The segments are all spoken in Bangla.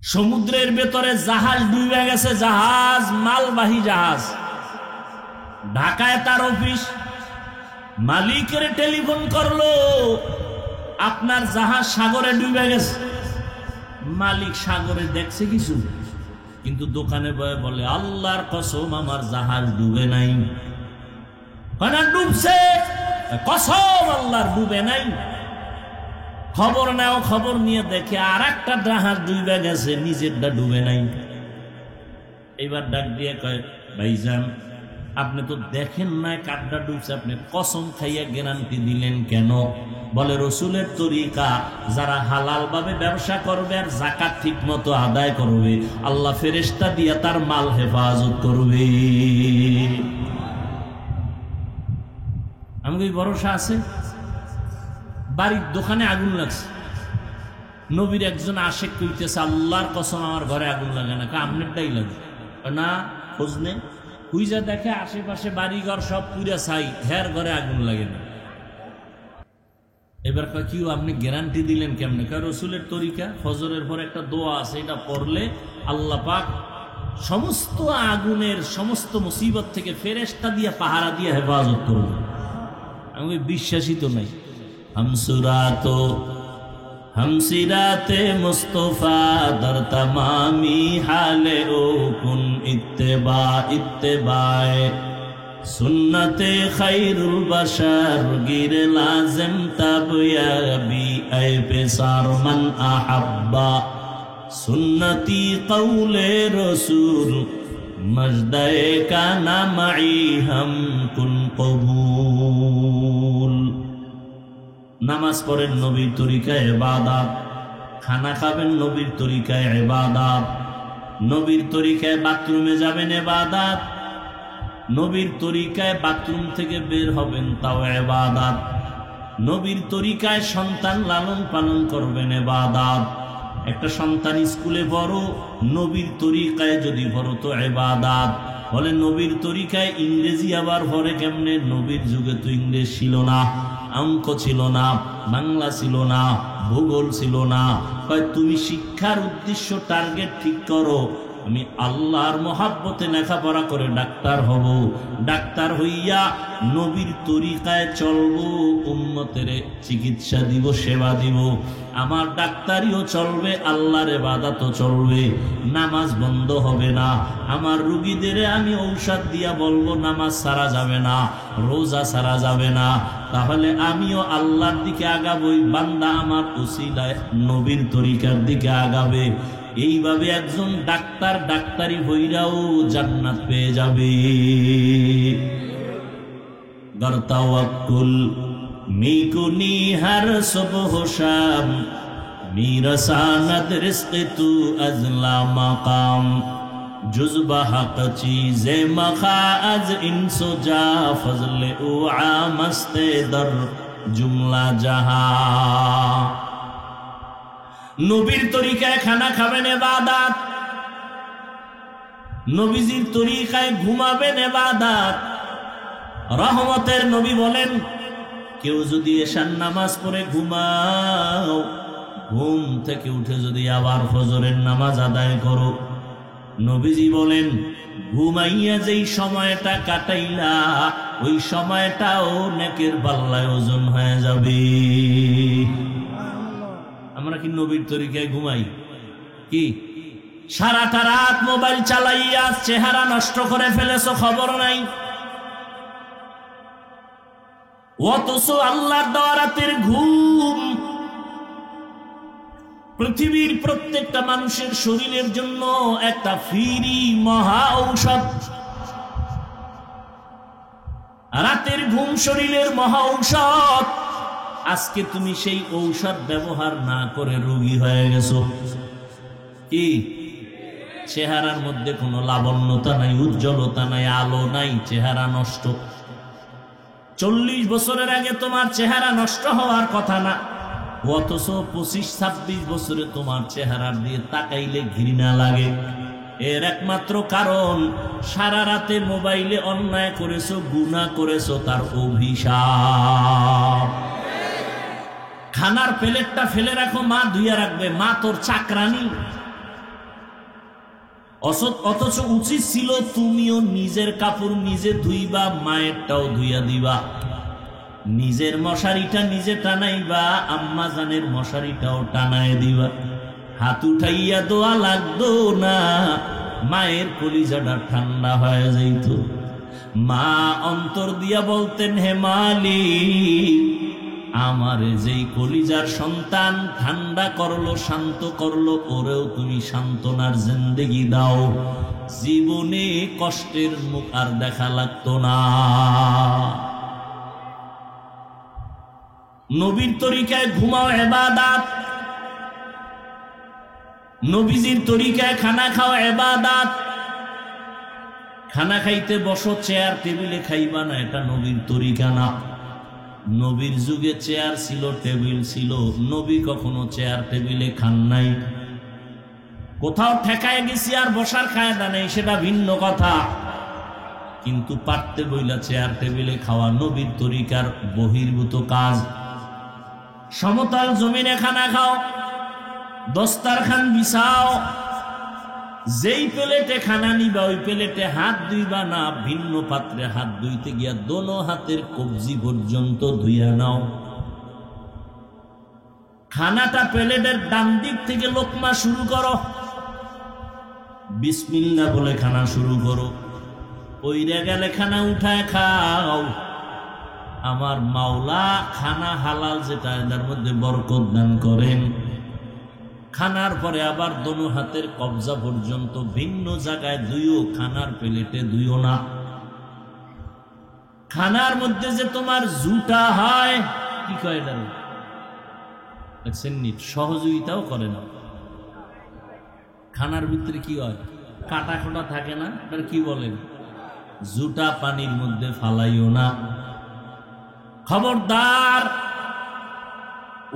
সমুদ্রের ভেতরে জাহাজ ডুবে গেছে, জাহাজ মালবাহী জাহাজ। ঢাকায় তার অফিস, মালিকের টেলিফোন করলো আপনার জাহাজ সাগরে ডুবে গেছে। মালিক সাগরে দেখছে কিছু, কিন্তু দোকানে বয়ে বলে আল্লাহর কসম আমার জাহাজ ডুবে নাই। ডুবছে, কসম আল্লাহর ডুবে নাই। খবর নাও, খবর নিয়ে দেখে আর একটা জাহাজ ডুবে গেছে, নিজেরটা ডুবে নাই। এবার ডাক দিয়ে কয় ভাইজান আপনি তো দেখেন নাই কাঠটা ডুবছে, আপনি কসম খাইয়া গ্যারান্টি দিলেন কেন? বলে রসুলের তরিকা, যারা হালাল ভাবে ব্যবসা করবে আর যাকাত ঠিক মতো আদায় করবে, আল্লাহ ফেরেশতা দিয়া তার মাল হেফাজত করবে। আমাকে ভরসা আছে। বাড়ির দোকানে আগুন লাগছে, নবীর একজন আশেক কইতেছে আল্লাহর কসম আমার ঘরে আগুন লাগে না। আপনারটাই লাগে না, খোঁজ নেই। হুইজা দেখে আশেপাশে বাড়িঘর সব পুরা ছাই, হের ঘরে আগুন লাগে না। এবার কি আপনি গ্যারান্টি দিলেন কেমনে? রসুলের তরিকা, ফজরের পর একটা দোয়া আছে, এটা পড়লে আল্লাহ পাক সমস্ত আগুনের সমস্ত মুসিবত থেকে ফেরেশতা দিয়া পাহারা দিয়ে হেফাজত করবে। আমি বিশ্বাসী তো নাই। हमसिराते मुस्तफा दर तमामी हाले ओ कुन इत्तेबाए सुन्नते खैरुल बशर गिर लाजिम तब याबी ऐ पेसार मन अहब्बा सुन्नती कौले रसूल मजदे का नामई हम कुन कबूल। নামাজ পড়েন নবীর তরিকায় ইবাদত, খানা খাবেন নবীর তরিকায় ইবাদত, নবীর তরিকায় বাথরুমে যাবেন ইবাদত, নবীর তরিকায় বাথরুম থেকে বের হবেন তাও ইবাদত, নবীর তরিকায় সন্তান লালন পালন করবেন ইবাদত। একটা সন্তান স্কুলে বড়, নবীর তরিকায় যদি বড় তো ইবাদত। বলে নবীর তরিকায় ইংরেজি আবার ভরে কেমনে? নবীর যুগে তো ইংরেজ ছিল না, অঙ্ক ছিল না, বাংলা ছিল না, ভূগোল ছিল না। কয় তুমি শিক্ষার উদ্দেশ্য টার্গেট ঠিক করো, আমি আল্লাহর মহাব্বতে লেখাপড়া করে ডাক্তার হব, ডাক্তার হইয়া নবীর তরিকায় চলবো, উম্মতের চিকিৎসা দিব, সেবা দিব। আমার ডাক্তারিও চলবে, আল্লাহর ইবাদতও চলবে, নামাজ বন্ধ হবে না। আমার রোগীদের আমি ঔষধ দিয়া বলবো নামাজ ছাড়া যাবে না, রোজা ছাড়া যাবে না। তাহলে আমিও আল্লাহর দিকে আগাবই, বান্দা আমার উসিলায় নবীর তরিকার দিকে আগাবে। এইভাবে একজন ডাক্তার ডাক্তারি হইরাও জান্নাত পেয়ে যাবে। গরতাওয়াক্কুল মিকুনি হার সুবহ শাম মিরসানাদ রিজক তু আজলা মাকাম জুজবা হক চীজে মখা আজ ইনসো যা ফজলে ও আমস্তে দর জুমলা জাহা। নবীর তরিকায় খানা খাবেন ইবাদত, নবীজির তরিকায় ঘুমাবেন ইবাদত। রহমতের নবী বলেন কেউ যদি এশার নামাজ পড়ে ঘুমাও, ঘুম থেকে উঠে যদি আবার ফজরের নামাজ আদায় করো, নবীজি বলেন ঘুমাইয়া যেই সময়টা কাটাইলা ওই সময়টাও নেকের পাল্লায় ওজন হয়ে যাবে। আমরা কি নবীর তরিকায় ঘুমাই? কি সারাটা রাত মোবাইল চালাইয়া চেহারা নষ্ট করে ফেলেছো, খবর নাই। অথচ আল্লাহর দেওয়া রাতের ঘুম পৃথিবীর প্রত্যেকটা মানুষের শরীরের জন্য একটা ফ্রি মহা ঔষধ। রাতের ঘুম শরীরের মহা ঔষধ। আজকে তুমি সেই ঔষধ ব্যবহার না করে রোগী হয়ে গেছো। কি চেহারার মধ্যে কোনো লাবণ্যতা নাই, উজ্জ্বলতা নাই, আলো নাই, চেহারা নষ্ট। 40 বছরের আগে তোমার চেহারা নষ্ট হওয়ার কথা না, অথচ 25-26 বছরে তোমার চেহারার দিয়ে তাকাইলে ঘৃণা লাগে। এর একমাত্র কারণ সারা রাতে মোবাইলে অন্যায় করেছো, গুনাহ করেছো, তার অভিশাপ। খানার প্লেটটা ফেলে রাখো, মা ধুইয়া রাখবে, মা তোর চাকরানি। অথচ উচিত ছিল তুমিও নিজের কাপড় নিজে ধুইবা, মায়েরটাও ধুইয়া দিবা, নিজের মশারিটা নিজে টানাইবা, আম্মা জানের মশারিটাও টানায় দিবা। হাত উঠাইয়া দোয়া লাগতো না, মায়ের কলিজাটা ঠান্ডা হয়ে যাইত। মা অন্তর দিয়া বলতেন, হে মালিক, আমারে যেই কলিজার সন্তান ঠান্ডা করলো, শান্ত করলো, ওরেও তুমি সান্ত্বনার জিন্দেগি দাও, জীবনে কষ্টের মুখ আর দেখা লাগতো না। নবীর তরিকায় ঘুমাও ইবাদত, নবীজির তরিকায় খানা খাও ইবাদত। খানা খাইতে বসো, চেয়ার টেবিলে খাইবা না, এটা নবীর তরিকা না। নবীর যুগে চেয়ার ছিল, টেবিল ছিল, নবী কখনো চেয়ার টেবিলে খান নাই। কোথাও ঠেকায় গেছি আর বসার কায়দা নেই, সেটা ভিন্ন কথা, কিন্তু পারতে বইলা চেয়ার টেবিলে খাওয়া নবীর তরিকার বহির্ভূত কাজ। সমতল জমিনে খানা খাও, দস্তারখান বিছাও, যেই প্লেটে খানা নিবা ওই প্লেটে হাত ধুইবা না, ভিন্ন পাত্রে হাত ধুইতে গিয়া দোনো হাতের কবজি পর্যন্ত ধুইয়া নাও। খানাটা প্লেটের ডান দিক থেকে লোকমা শুরু করো, বিসমিল্লাহ বলে খানা শুরু করো। ওইরে গেলে খানা উঠায় খাও। আমার মাওলা খানা হালাল যেটা, এটার মধ্যে বরকত দান করেন। খানার পরে আবার দোনো হাতের কবজা পর্যন্ত ভিন্ন জায়গায় ধুইও, খানার প্লেটে ধুইও না। খানার মধ্যে যে তোমার জুটা হয়, কি কয় এটা দেখছেন, সহযোগিতাও করে না। খানার ভিতরে কি হয়, কাটা খোটা থাকে না, এটার কি বলেন, জুটা পানির মধ্যে ফালাইও না। খবরদার,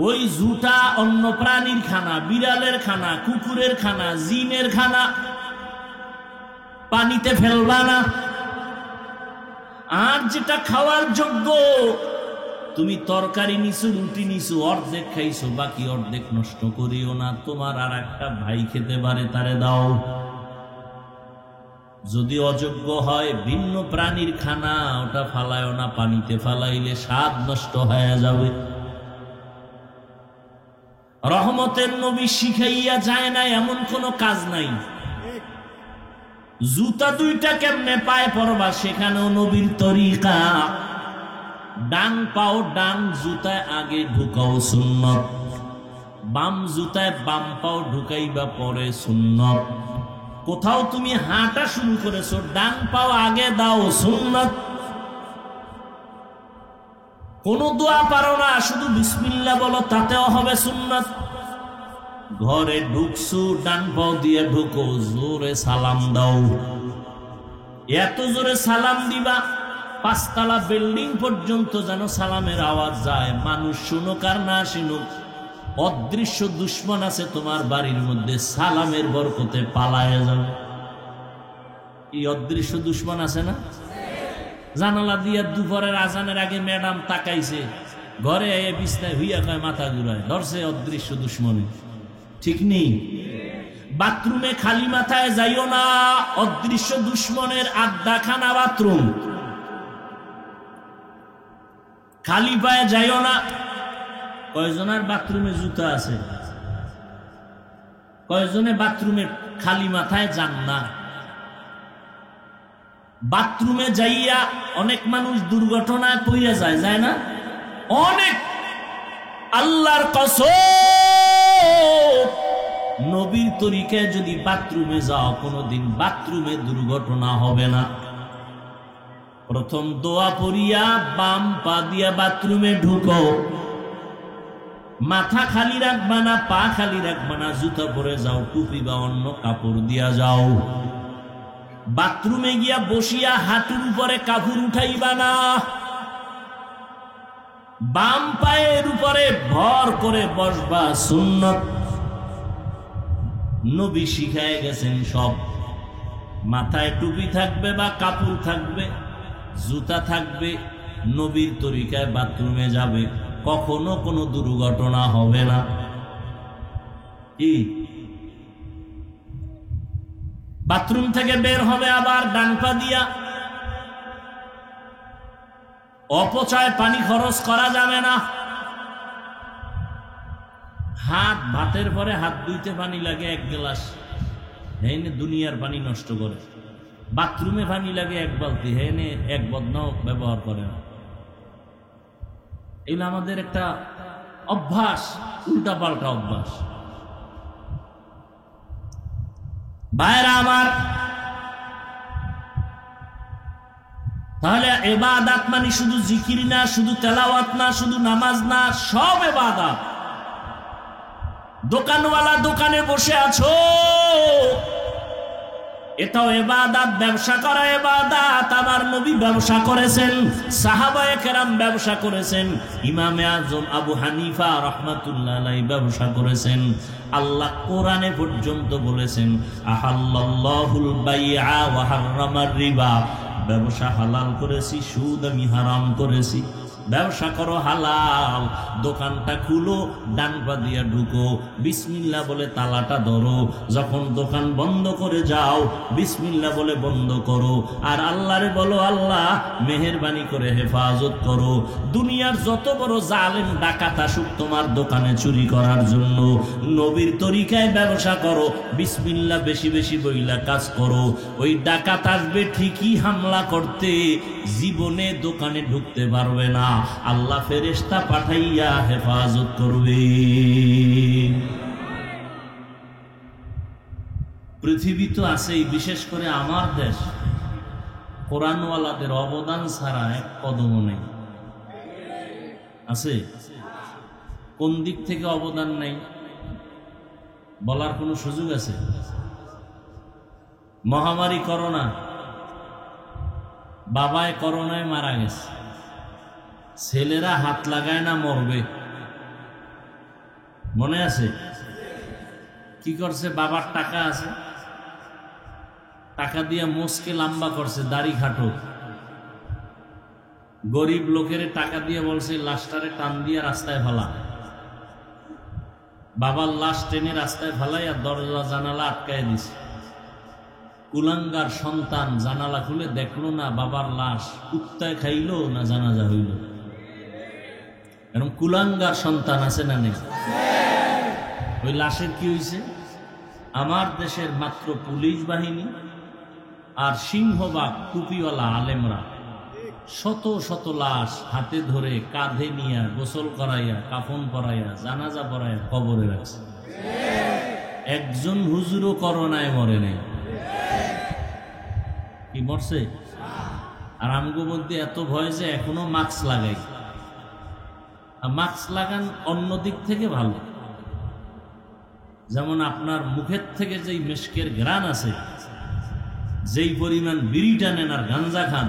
ওই জুটা অন্য প্রাণীর খানা, বিড়ালের খানা, কুকুরের খানা, জিনের খানা, পানিতে ফেলবা না। আর যেটা খাওয়ার যোগ্য, তুমি তরকারি নিছো, রুটি নিছো, অর্ধেক খাইছো, বাকি অর্ধেক নষ্ট করিও না। তোমার আর একটা ভাই খেতে পারে, তারে দাও। যদি অযোগ্য হয় ভিন্ন প্রাণীর খানা, ওটা ফালায় না, পানিতে ফালাইলে স্বাদ নষ্ট হয়ে যাবে। রহমতের নবী শিখাইয়া যায় না এমন কোন কাজ নাই। জুতা দুইটা কেমনে পায়ে পরবা, সেখানেও নবীর তরিকা। ডান পাও ডান জুতায় আগে ঢুকাও, সুন্নত। বাম জুতায় বাম পাও ঢুকাইবা পরে, সুন্নত। কোথাও তুমি হাঁটা শুরু করেছো, ডান পাও আগে দাও, সুন্নত। কোন দোয়া পারো না, শুধু বিসমিল্লাহ বলো, তাতেও হবে সুন্নত। ঘরে ঢুকছো, ডান পাও দিয়ে ঢুকো, জোরে সালাম দাও। এত জোরে সালাম দিবা, 5 তলা বিল্ডিং পর্যন্ত যেন সালামের আওয়াজ যায়। মানুষ শুনুক আর না শুনুক, অদৃশ্য দুশ্মন আছে তোমার বাড়ির মধ্যে, সালামের বরকতে পালায় যাবে। এই অদৃশ্য দুশ্মন আছে না? জানালা দিয়া দুপুরের আজানের আগে ম্যাডাম তাকাইছে, ঘরে এ বিছনায় হইয়া কয়, মাথা ঘুরায়, ধরছে অদৃশ্য দুশ্মনে। ঠিক নেই? বাথরুমে খালি মাথায় যাইও না, অদৃশ্য দুশ্মনের আড্ডাখানা বাথরুম। খালি পায়ে যাইও না। কয়জনের বাথরুমে জুতা আছে? কয়জনে বাথরুমে খালি মাথায় যান না? বাথরুমে যাইয়া অনেক মানুষ দুর্ঘটনায় পড়ে যায়, যায় না? অনেক। আল্লাহর কসম, নবীর তরিকায় যদি বাথরুমে যাও, কোনোদিন বাথরুমে দুর্ঘটনা হবে না। প্রথম দোয়া পড়িয়া বাম পা দিয়া বাথরুমে ঢুকো, মাথা খালি রাখবা না, পা খালি রাখবা না, জুতা পরে যাও, টুপি বা অন্য কাপড় দিয়া যাও। বাথরুমে গিয়া বসিয়া হাঁটুর উপরে কাপড় উঠাইবা না, বাম পায়ের উপরে ভর করে বসবা, সুন্নত। নবী শিখায় গেছেন সব। মাথায় টুপি থাকবে বা কাপড় থাকবে, জুতা থাকবে, নবীর তরিকায় বাথরুমে যাবে, কখনো কোনো দুর্ঘটনা হবে না। কি বাথরুম থেকে বের হবে আবার ডান পা দিয়া। অপচয় পানি খরচ করা যাবে না। ভাতের পরে হাত ধুইতে পানি লাগে 1 গ্লাস, হেনে দুনিয়ার পানি নষ্ট করে। বাথরুমে পানি লাগে 1 বালতি, হেনে 1 বদনাও ব্যবহার করে না। এগুলো আমাদের একটা অভ্যাস, উল্টা পাল্টা অভ্যাস। ভাইরা আমার, তাহলে ইবাদত মানে শুধু জিকির না, শুধু তেলাওয়াত না, শুধু নামাজ না, সব ইবাদত। দোকানওয়ালা দোকানে বসে আছো, এটাও ইবাদত। ব্যবসা করা ইবাদত। আমার নবী ব্যবসা করেছেন, সাহাবায়ে কেরাম ব্যবসা করেছেন, ইমামে আজম আবু হানিফা রাহমাতুল্লাহ আলাইহি ব্যবসা করেছেন। আল্লাহ কোরআনে পর্যন্ত বলেছেন, আহাল্লাল্লাহুল বাইআ ওয়া হাররামার রিবা। ব্যবসা হালাল করেছি, সুদ আমি হারাম করেছি। ব্যবসা করো হালাল, দোকানটা খুলো, ডান পা দিয়া ঢুকো, বিসমিল্লাহ বলে তালাটা ধরো, যখন দোকান বন্ধ করে যাও বিসমিল্লাহ বলে বন্ধ করো, আর আল্লাহরে বলো আল্লাহ মেহেরবানি করে হেফাজত করো। দুনিয়ার যত বড় জালেম ডাকাত আসুক তোমার দোকানে চুরি করার জন্য, নবীর তরিকায় ব্যবসা করো, বিসমিল্লাহ বেশি বেশি বইলা কাজ করো। ওই ডাকাত আসবে ঠিকই হামলা করতে, জীবনে দোকানে ঢুকতে পারবে না, আল্লাহ ফেরেশতা পাঠাইয়া হেফাজত করবে। পৃথিবী তো আছেই, বিশেষ করে আমার দেশ, কোরআনওয়ালাদের অবদান ছাড়া 1 কদমও নেই। আছে? কোন দিক থেকে অবদান নেই বলার কোনো সুযোগ আছে? মহামারী করোনা, বাবায় করোনায় মারা গেছে, ছেলেরা হাত লাগায় না মরবে, মনে আছে? কি করছে? বাবার টাকা আছে, টাকা দিয়ে মোষকে লম্বা করছে, দাড়ি খাটো। গরিব লোকের টাকা দিয়ে বলছে লাশটারে টান দিয়ে রাস্তায় ফেলা। বাবার লাশ টেনে রাস্তায় ফেলাই আর দরজা জানালা আটকায় দিছে। কুলাঙ্গার সন্তান জানালা খুলে দেখলো না বাবার লাশ, কুত্তায় খাইলো না জানাজা হইল। এরকম কুলাঙ্গার সন্তান আছে না নেই? ওই লাশের কি হয়েছে? আমার দেশের মাত্র পুলিশ বাহিনী আর সিংহবাগ টুপিওয়ালা আলেমরা শত শত লাশ হাতে ধরে কাঁধে নিয়ে গোসল করাইয়া, কাফন পরাইয়া, জানাজা পরাইয়া কবরে রাখছে। একজন হুজুরও করোনায় মরে নেই। কি মরছে? আর আমগো মধ্যে এত ভয় যে এখনো মাস্ক লাগাই। মাস্ক লাগান অন্য দিক থেকে ভালো, যেমন আপনার মুখের থেকে যেই মেশকের ঘ্রাণ আছে, যেই পরিমাণ বিড়ি টানেন আর গাঞ্জা খান,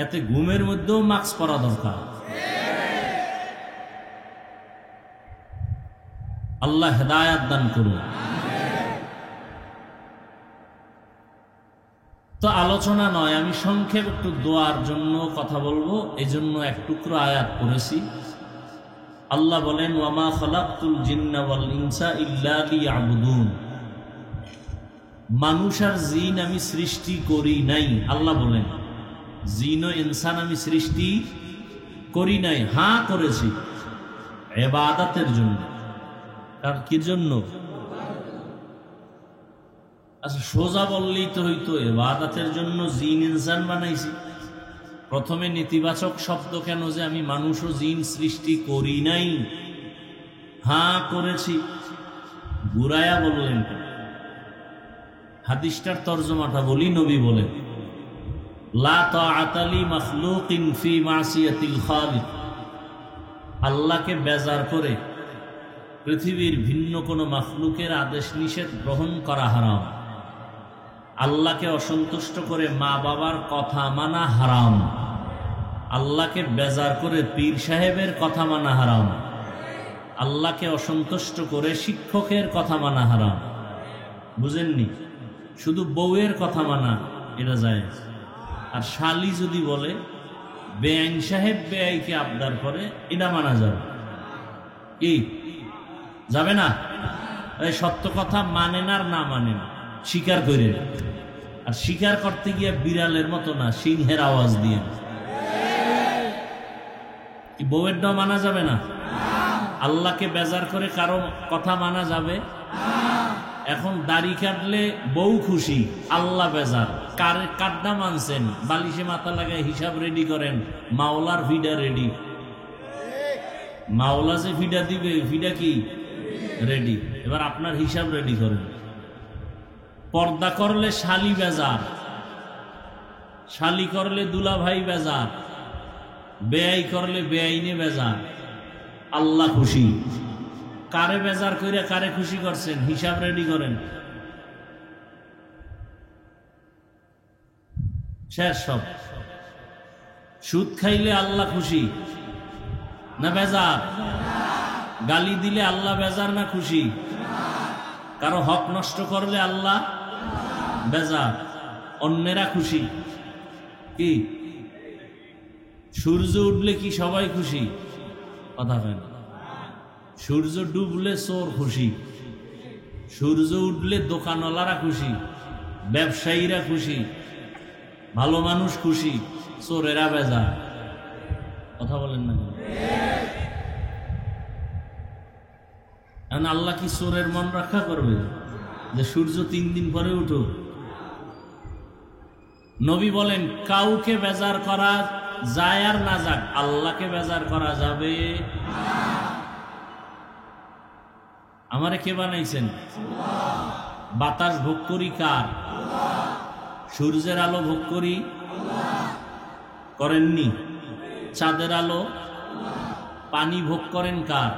এতে ঘুমের মধ্যেও মাস্ক পরা দরকার। আল্লাহ হেদায়াত দান করুন। তো আলোচনা নয়, আমি সংক্ষেপ একটু দোয়ার জন্য কথা বলবো, এই জন্য 1 টুকরো আয়াত পড়েছি। আল্লাহ বলেন, ওয়ামা খালাকতুল জিন্না ওয়াল ইনসা ইল্লা লিয়াবুদুন। মানুষ আর জিন আমি সৃষ্টি করি নাই। আল্লাহ বলেন জিন ও ইনসান আমি সৃষ্টি করি নাই, হ্যাঁ করেছি ইবাদতের জন্য। কার কি জন্য? আচ্ছা, সোজা বললেই তো হইতো, ইবাদতের জন্য জিন ইনসান বানাইছি। প্রথমে নেতিবাচক শব্দ কেন যে আমি মানুষ ও জিন সৃষ্টি করি নাই? হ্যাঁ করেছি। ঘুরায়া বললেন কেন? হাদিসটার তরজমাটা বলি। নবী বলেন, লা তাআতা লি মাখলুকিন ফি মাসিয়াতিল খালিক। আল্লাহকে বেজার করে পৃথিবীর ভিন্ন কোনো মাখলুকের আদেশ নিষেধ গ্রহণ করা হারাম। আল্লাহকে অসন্তুষ্ট করে মা বাবার কথা মানা হারাম। আল্লাহকে বেজার করে পীর সাহেবের কথা মানা হারাম। আল্লাহকে অসন্তুষ্ট করে শিক্ষকের কথা মানা হারাম। বুঝেননি? শুধু বউয়ের কথা মানা এটা যায়। আর শালি যদি বলে বেআইন সাহেব বেআইকে আবদার করে, এটা মানা যাবে। কি যাবে না? এই সত্য কথা মানে না আর না মানে না, শিকার করে, আর শিকার করতে গিয়ে বিড়ালের মতো না, সিংহের আওয়াজ দিয়ে। কি বউয়ের ড মানা যাবে না? আল্লাহকে বেজার করে কারো কথা মানা যাবে? এখন দাড়ি কাটলে বউ খুশি, আল্লাহ বেজার। কাড্ডা মানছেন, বালিশে মাথা লাগায় হিসাব রেডি করেন, মাওলার ফিডা রেডি। মাওলা যে ফিডা দিবে, ফিডা কি রেডি, এবার আপনার হিসাব রেডি করেন। পর্দা করলে শালি বেজার, শালি করলে দুলা ভাই বেজার, বেআই করলে বেআইনে বেজার, আল্লাহ খুশি। কারে বেজার করে কারে খুশি করছেন, হিসাব রেডি করেন। শেষ সব। সুদ খাইলে আল্লাহ খুশি না বেজার? গালি দিলে আল্লাহ বেজার না খুশি? কারো হক নষ্ট করলে আল্লাহ বেজার, অন্যেরা খুশি। কি সূর্য উঠলে কি সবাই খুশি? কথা হয় না। সূর্য ডুবলে চোর খুশি, সূর্য উঠলে দোকানওয়ালারা খুশি, ব্যবসায়ীরা খুশি, ভালো মানুষ খুশি, চোরেরা বেজার। কথা বলেন না? এখন আল্লাহ কি চোরের মন রক্ষা করবে যে সূর্য 3 দিন পরে উঠো? নবী বলেন কাউকে বেজার করা যায় আর না যাক, আল্লাহকে বেজার করা যাবে। আমারে কে বানাইছেন? বাতাস ভোগ করি কার? সূর্যের আলো ভোগ করি করেননি? চাঁদের আলো, পানি ভোগ করেন কার?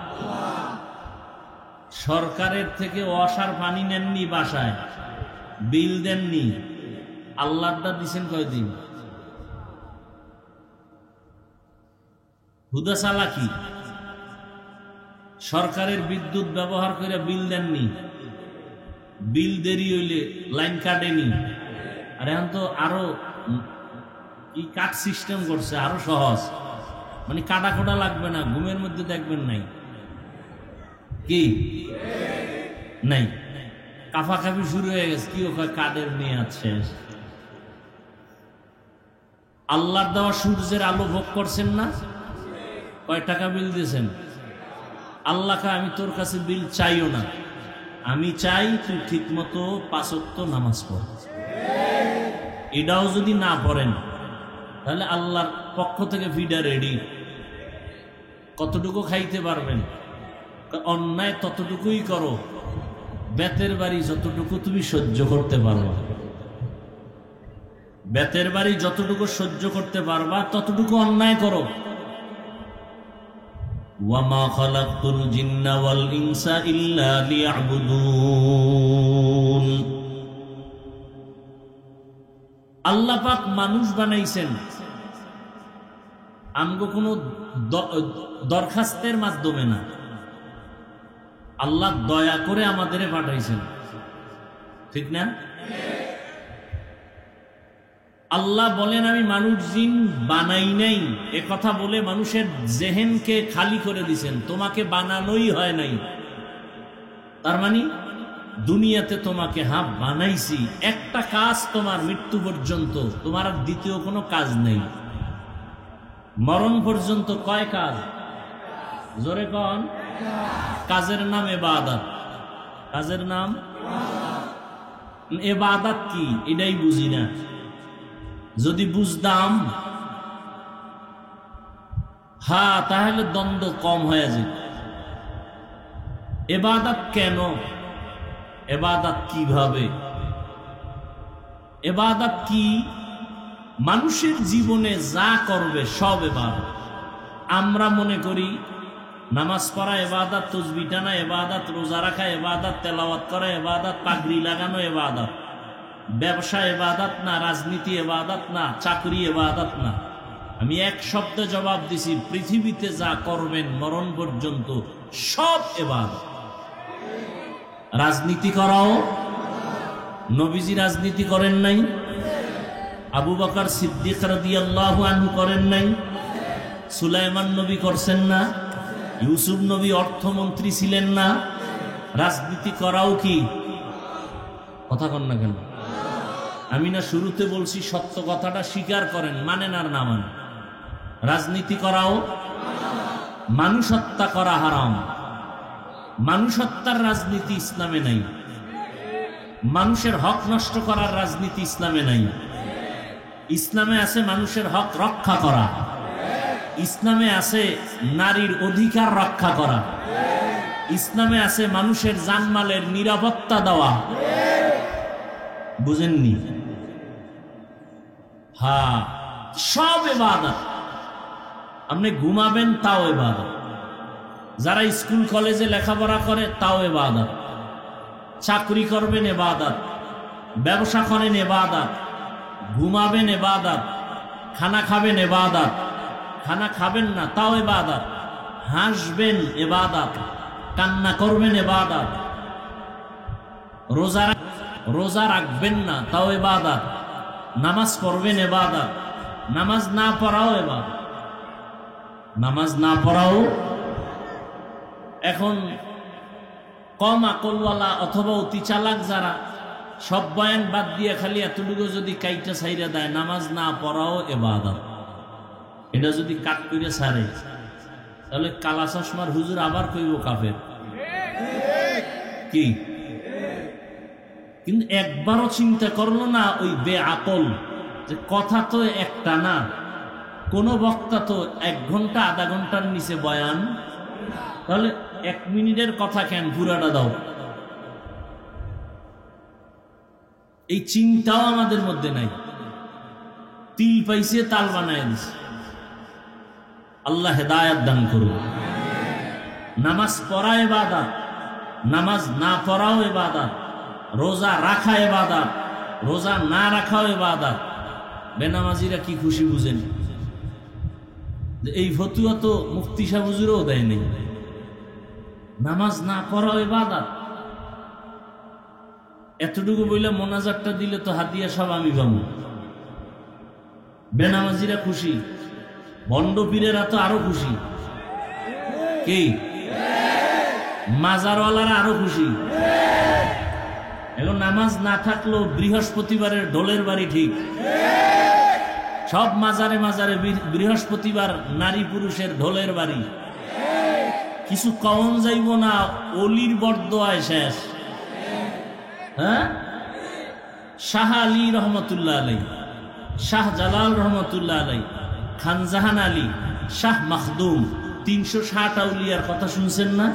সরকারের থেকে ওয়াসার পানি নেননি, বাসায় বিল দেননি, আল্লাহটা দিছেন কয়দিন? হুদা চালাকি। সরকারের বিদ্যুৎ ব্যবহার করে বিল দেননি, বিল দেরি হইলে লাইন কাটেনি। আর এখন তো আরো কি কাট সিস্টেম করছে, আরো সহজ, মানে কাটা কোটা লাগবে না, ঘুমের মধ্যে দেখবেন নাই কি নাই, কাফাকাফি শুরু হয়ে গেছে। কি ওখানে কাদের মেয়াদ শেষ। আল্লাহর দেওয়া সূর্যের আলো ভোগ করছেন না? কয় টাকা বিল দিয়েছেন? আল্লাহকে আমি তোর কাছে বিল চাইও না, আমি চাই তুই ঠিক মতো 5 ওয়াক্ত নামাজ পড়। এটাও যদি না পড়েন তাহলে আল্লাহর পক্ষ থেকে ফিডা রেডি। কতটুকু খাইতে পারবেন? অন্যায় ততটুকুই করো, বেতের বাড়ি যতটুকু তুমি সহ্য করতে পারবা, বেতের বাড়ি যতটুকু সহ্য করতে পারবা ততটুকু অন্যায় করো। ওয়ামা খালাকতুল জিন্না ওয়াল ইনসা ইল্লা লিয়াবুদুন। আল্লাহ পাক মানুষ বানাইছেন আমগো কোনো দরখাস্তের মাধ্যমে না, আল্লাহ দয়া করে আমাদের পাঠাইছেন, ঠিক না? আল্লাহ বলেন আমি মানুষ জিন বানাই নাই, এ কথা বলে মানুষের জেহেনকে খালি করে দিছেন, তোমাকে বানানোই হয় নাই। তার মানে দুনিয়াতে তোমাকে বানাইছি, একটা কাজ তোমার মৃত্যু পর্যন্ত, তোমার আর দ্বিতীয় কোনো কাজ নেই। মরণ পর্যন্ত কয় কাজ? জোরে কন। কাজের নাম ইবাদত। কাজের নাম ইবাদত। কি এটাই বুঝি না। যদি বুঝতাম তাহলে দ্বন্দ্ব কম হয়ে যেত। ইবাদত কেন? ইবাদত কিভাবে? ইবাদত কি? মানুষের জীবনে যা করবে সব ইবাদত। আমরা মনে করি নামাজ পড়া ইবাদত, তাসবিহ টানা ইবাদত, রোজা রাখা ইবাদত, তেলাওয়াত করা ইবাদত, পাগড়ি লাগানো ইবাদত। ব্যবসা ইবাদত না, রাজনীতি ইবাদত না, চাকরি ইবাদত না। আমি এক শব্দে জবাব দিছি, পৃথিবীতে যা করবেন মরণ পর্যন্ত সব ইবাদত। রাজনীতি করাও, নবীজি রাজনীতি করেন নাই? আবু বকর সিদ্দিক রাদিয়াল্লাহু আনহু করেন নাই? সুলাইমান নবী করছেন না? ইউসুফ নবী অর্থমন্ত্রী ছিলেন না? রাজনীতি করাও কি? কথা কন না কেন? আমি না শুরুতে বলছি সত্য কথাটা স্বীকার করেন, মানেন আর না মানেন। রাজনীতি করাও, মানুষ হত্যা করা হারাম। মানুষ হত্যার রাজনীতি ইসলামে নাই। মানুষের হক নষ্ট করার রাজনীতি ইসলামে নাই। ইসলামে আছে মানুষের হক রক্ষা করা। ইসলামে আছে নারীর অধিকার রক্ষা করা। ইসলামে আছে মানুষের জানমালের নিরাপত্তা দেওয়া। বুঝেননি? হ্যাঁ, সব ইবাদত। আপনি ঘুমাবেন তাও ইবাদত, যারা স্কুল কলেজে লেখাপড়া করে তাও ইবাদত, চাকরি করবেন ইবাদত, ব্যবসা করেন ইবাদত, ঘুমাবেন ইবাদত, খানা খাবেন ইবাদত, খানা খাবেন না তাও ইবাদত, হাসবেন ইবাদত, কান্না করবেন ইবাদত, রোজা রাখবেন না তাও ইবাদত, নামাজ পড়বেন ইবাদত, নামাজ না পড়াও ইবাদত, নামাজ না পড়াও। এখন কম আকলওয়ালা অথবা অতি চালাক যারা সব বয়ান বাদ দিয়ে খালি এতটুকু যদি কাইটা ছাইরা দেয়, নামাজ না পড়াও ইবাদত, এটা যদি কাট করে ছাড়ে তাহলে কালা চশমার হুজুর আবার কইব কাফের। কি? কিন্তু একবারও চিন্তা করলো না ওই বেআকল যে কথা তো একটা না, কোন বক্তা তো 1 ঘন্টা আধা ঘন্টার নিচে বয়ান, তাহলে 1 মিনিটের কথা কেন পুরাটা দাও? এই চিন্তাও আমাদের মধ্যে নাই। তিল পাইছে তাল বানায় দিছে। আল্লাহ হেদায়েত দান করুন। নামাজ পড়া ইবাদত, নামাজ না পড়াও ইবাদত, রোজা রাখা ইবাদত, রোজা না রাখাও ইবাদত। বেনামাজিরা কি খুশি বুঝেন? এই ফতুয়া তো মুফতি সাহেব হুজুরও দেয়নি। নামাজ না পড়াও ইবাদত। এতটুকু বইলে মোনাজাতটা দিলে তো হাতিয়া সব আমি পাবো। বেনামাজিরা খুশি, ভণ্ড পীরেরা তো আরো খুশি। কি? মাজারওয়ালারা আরো খুশি। এখন নামাজ না থাকলেও বৃহস্পতিবারের ঢোলের বাড়ি ঠিক। সব মাজারে মাজারে বৃহস্পতিবার নারী পুরুষের ঢোলের বাড়ি। কিছু কম যাইব না, অলির বরদোয়ায় শেষ। হ্যাঁ, শাহ আলী রহমতুল্লাহ আলাই, শাহ জালাল রহমতুল্লাহ আলাই, খানজাহান আলী, শাহ মাখদুম, 360 আউলিয়ার কথা শুনছেন না?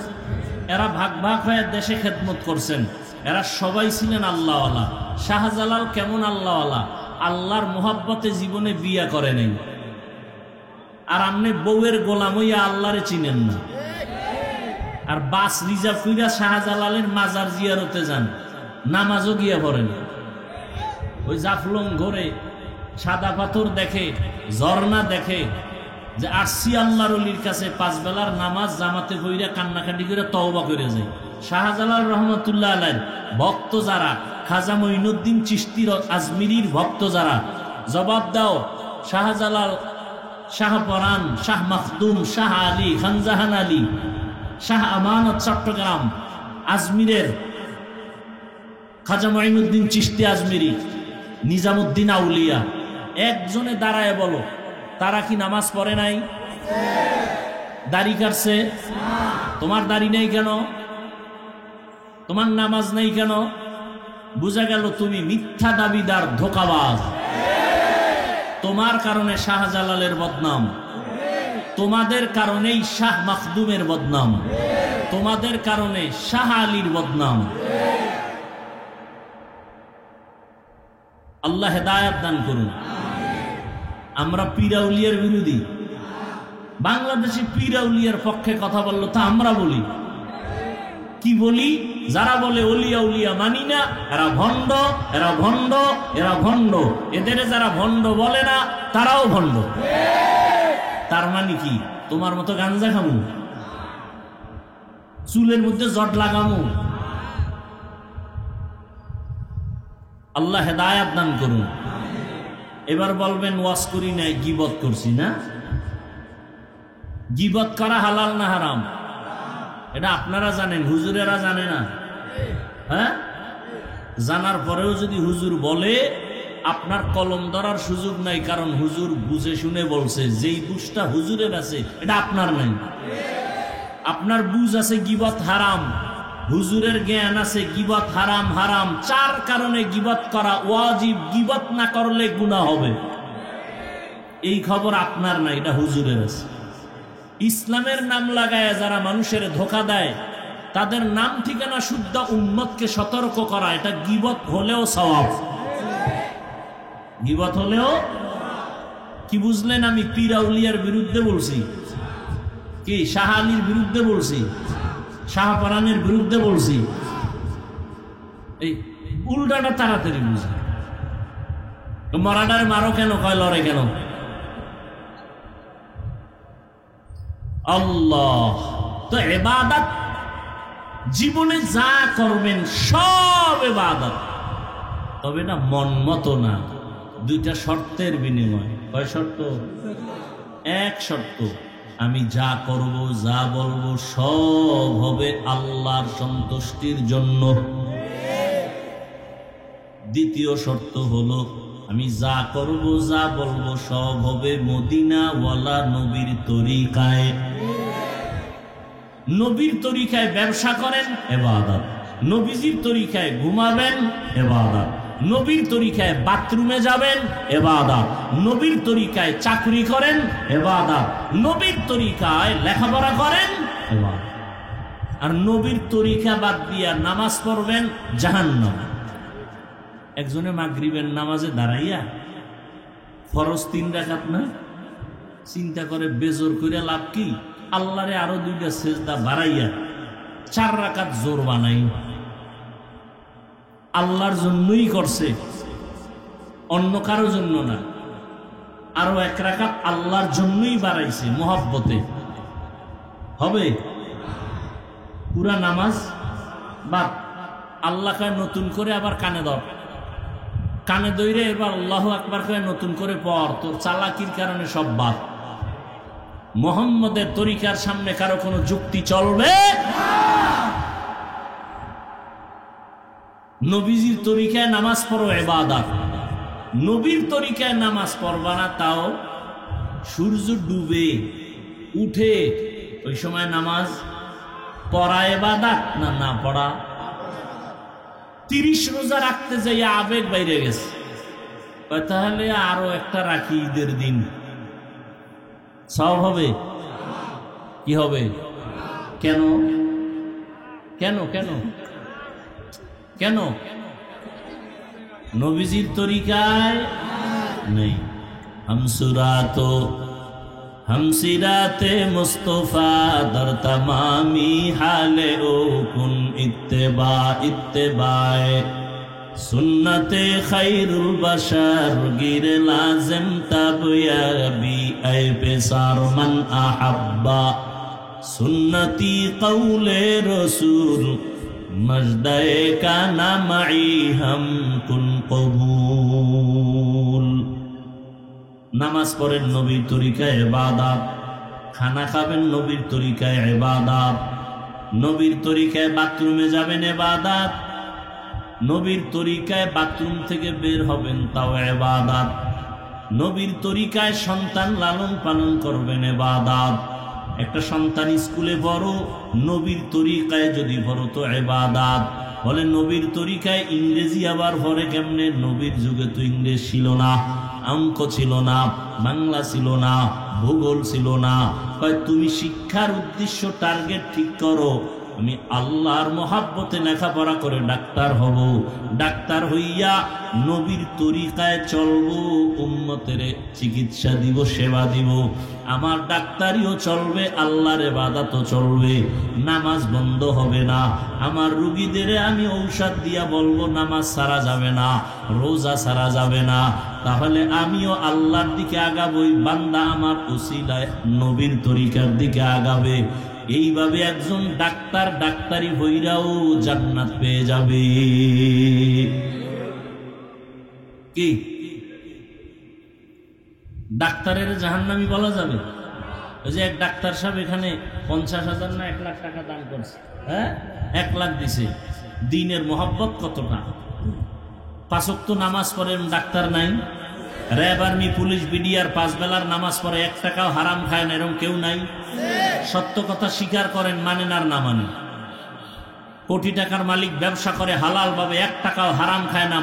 এরা ভাগ ভাগ হয়ে দেশে খেদমত করছেন। এরা সবাই ছিলেন আল্লাহওয়ালা। শাহজালাল কেমন আল্লাহওয়ালা? আল্লাহর মোহাব্বতে জীবনে বিয়া করে নাই। আর আপনি বউয়ের গোলাম হইয়া আল্লাহরে চিনেন না। আর বাস রিজার্ভ কইরা শাহজালালের মাজার জিয়ারতে যান, নামাজও গিয়া পড়েন। ওই জাফলং ঘরে সাদা পাথর দেখে, ঝর্ণা দেখে, যে আসছি আল্লাহর ওলির কাছে 5 বেলার নামাজ জামাতে কইরা কান্নাকাটি করে তওবা করে যায়। শাহজালাল রহমতুল্লাহ আলাইহির ভক্ত যারা, খাজা মঈনুদ্দিন চিশতির আজমিরির ভক্ত যারা, জবাব দাও। শাহজালাল, শাহ পরান, শাহ মাখদুম, শাহ আলী, খানজাহান আলী, শাহ আমানত চট্টগ্রাম, আজমিরের খাজা মঈনুদ্দিন চিশতি আজমিরি, নিজামুদ্দিন আউলিয়া, একজনে দাঁড়ায় বলো তারা কি নামাজ পড়ে নাই? দাড়ি কাটছে? তোমার দাড়ি নেই কেন? তোমার নামাজ নেই কেন? বুঝা গেল তুমি মিথ্যা দাবিদার, ধোঁকাবাজ। তোমার কারণে শাহজালালের বদনাম, তোমাদের কারণেই শাহ মাখদুমের বদনাম, তোমাদের কারণে শাহ আলীর বদনাম। আল্লাহ হেদায়েত দান করুন। আমরা পীরাউলিয়ার বিরোধী। বাংলাদেশে পীরাউলিয়ার পক্ষে কথা বললো তা আমরা বলি। কি বলি? যারা বলে অলিয়া উলিয়া মানি না, এরা ভণ্ড, এরা ভণ্ড, এরা ভণ্ড। এদের যারা ভণ্ড বলে না তারাও ভণ্ড। তার মানে কি? তোমার মতো গাঞ্জা খামু, চুলের মধ্যে জট লাগামু? আল্লাহ হেদায়েত দান করুন। এবার বলবেন ওয়াজ করি নাই, গীবত করছি না? গীবত করা হালাল না হারাম? এটা আপনারা জানেন, হুজুরেরা জানে না। হ্যাঁ, জানার পরেও যদি হুজুর বলে, আপনার কলম ধরার সুযোগ নাই, কারণ হুজুর বুঝে শুনে বলছে। যেই বুঝটা হুজুরের আছে এটা আপনার নাই। আপনার বুঝ আছে গীবত হারাম, হুজুরের জ্ঞান আছে গীবত হারাম। হারাম 4 কারণে গীবত করা ওয়াজিব, গীবত না করলে গুনাহ হবে। এই খবর আপনার নাই, এটা হুজুরের আছে। ইসলামের নাম লাগায় যারা মানুষের ধোঁকা দেয়, তাদের নাম ঠিকানা শুদ্ধ উম্মতকে সতর্ক করা, এটা গীবত হলেও সওয়াব। গীবত হলেও কি বুঝলেন? আমি পীর আউলিয়ার বিরুদ্ধে বলছি, কি শাহ আলীর বিরুদ্ধে বলছি, শাহপরানের বিরুদ্ধে বলছি? এই উল্টাটা তাড়াতাড়ি বুঝে। মরাডারে মারো কেন, কয় লড়ে কেন? আল্লাহ তো ইবাদত, জীবনে যা করবেন সব ইবাদত, তবে না মন মতো না। 2টা শর্তের বিনিময়। কয় শর্ত? 1 শর্ত, আমি যা করব যা বলবো সব হবে আল্লাহর সন্তুষ্টির জন্য। 2য় শর্ত হলো, আমি যা করব যা বলবো সব হবে মদিনাওয়ালা নবীর তরিকায়। নবীর তরিকায় ব্যবসা করেন, ইবাদত। নবীজির তরিকায় ঘুমাবেন, ইবাদত। নবীর তরিকায় বাথরুমে যাবেন, ইবাদত। নবীর তরিকায় চাকরি করেন, ইবাদত। নবীর তরিকায় লেখাপড়া করেন, ইবাদত। আর নবীর তরিকা বাদ দিয়া নামাজ পড়বেন, জাহান্নাম। একজনে মাগরিবের নামাজে দাঁড়াইয়া ফরজ 3 রাকাত না, চিন্তা করে বেজোর করে লাভ কি? আল্লাহরে আরো 2টা সেজদা বাড়াইয়া 4 রাকাত জোর বানাই। আল্লাহর জন্যই করছে, অন্য কারো জন্য না। আরো 1 রাকাত আল্লাহর জন্যই বাড়াইছে, মোহাব্বতে। হবে? পুরা নামাজ বাদ। আল্লাহ কয় নতুন করে আবার কানে ধর, কানে দইরে এবার আল্লাহু আকবার কয়ে নতুন করে পড়। তোর চালাকির কারণে সব বাদ। মুহাম্মদের তরিকার সামনে কারো কোনো যুক্তি চলবে? নবীজির তরিকায় নামাজ পড়ো, ইবাদত। নবীর তরিকায় নামাজ পড়বা না, তাও সূর্য ডুবে উঠে ওই সময় নামাজ পড়া ইবাদত না না পড়া? 30 রোজা রাখতে যাইয়া আবেগ বাইরে গেছে, তাহলে আরো একটা রাখি, ঈদের দিন সব হবে। কি হবে? কেন কেন কেন কেন? নবীজির তরিকায় নেই। हमसिराते मुस्तफा दर तमामी हाले ओ कुन इत्तेबाए सुन्नते खैरुल बशर गिर लाजिम तब याबी ऐ पेसार मन अहब्बा सुन्नती कौले रसूल मजदे का नामई हम कुन कबूल। নামাজ পড়েন নবীর তরিকায় ইবাদত, খানা খাবেন নবীর তরিকায় ইবাদত, নবীর তরিকায় বাথরুমে যাবেন ইবাদত, নবীর তরিকায় বাথরুম থেকে বের হবেন তাও ইবাদত, নবীর তরিকায় সন্তান লালন পালন করবেন ইবাদত। একটা সন্তান স্কুলে পড়ো, নবীর তরিকায় যদি পড়ো তো ইবাদত। বলে নবীর তরিকায় ইংরেজি আবার পড়ে কেমনে? নবীর যুগে তো ইংরেজ ছিল না, অঙ্ক ছিল না, বাংলা ছিল না, ভূগোল ছিল না। তুমি শিক্ষার উদ্দেশ্য টার্গেট ঠিক করো, আমি আল্লাহর মহাব্বতে লেখাপড়া করে ডাক্তার হব, ডাক্তার হইয়া নবীর তরিকায় চলবো, উম্মতের চিকিৎসা দিব, সেবা দিব। আমার ডাক্তারিও চলবে, আল্লাহর ইবাদতও চলবে, নামাজ বন্ধ হবে না। আমার রোগীদের আমি ঔষধ দিয়া বলবো নামাজ ছাড়া যাবে না, রোজা ছাড়া যাবে না। তাহলে আমিও আল্লাহর দিকে আগাবই, বান্দা আমার উসিলায় নবীর তরিকার দিকে আগাবে। এইভাবে একজন ডাক্তার ডাক্তারি হইরাও জান্নাত পেয়ে যাবে। কি ডাক্তারের জাহান্নামী বলা যাবে? ওই যে এক ডাক্তার সাহেব এখানে 50,000 না 1 লাখ টাকা দান করছে, হ্যাঁ 1 লাখ দিছে। দিনের মোহাব্বত কতটা? 5 ওয়াক্ত নামাজ পড়েন, ডাক্তার নাই, র্যাব আর্মি পুলিশ বিডিআর 5 বেলার নামাজ পড়ে, 1 টাকাও হারাম খায় না, এরকম কেউ নাই? সত্য কথা স্বীকার করেন, মানেন আর না মানেন। কোটি টাকার মালিক ব্যবসা করে হালাল ভাবে, 1 টাকাও হারাম খায় না,